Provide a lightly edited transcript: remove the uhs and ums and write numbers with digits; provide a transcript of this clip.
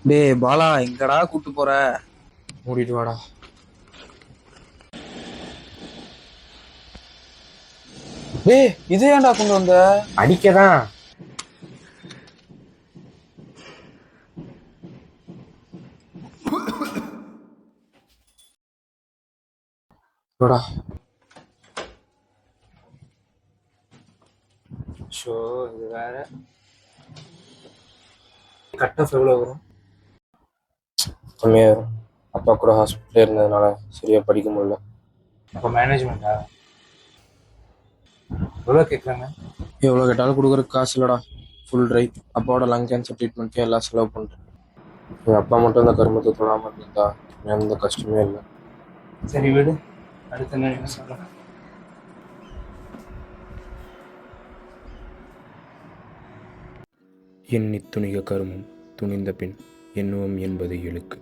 டேய் பாலா, எங்கடா கூட்டு போற? மூடிட்டு வாடா. டேய், இது ஏன்டா கொண்டு வந்த? அடிக்கதான். வாடா. ஷோ, இது வேற. கட் ஆஃப் எவ்வளோ வரும்? கம்மியாக வரும். அப்பா கூட ஹாஸ்பிட்டலே இருந்ததுனால சரியா படிக்க முடியல. அப்போ மேனேஜ்மெண்ட்டா எவ்வளோ கேட்குறாங்க? எவ்வளோ கேட்டாலும் கொடுக்குறதுக்கு காசு இல்லடா. Full dry. அப்பாவோட லங் கேன்சர் ட்ரீட்மெண்ட்க்கே எல்லாம் செலவு பண்ணுறேன். எங்கள் அப்பா மட்டும் இந்த கருமத்தை தொடாமல் இருந்திருந்தா எந்த கஷ்டமே இல்லை. சரி விடு, அடுத்த என்ன சொல்கிறேன். எண்ணித் துணிக கருமம் துணிந்த பின் எண்ணுவம் என்பது இழுக்கு.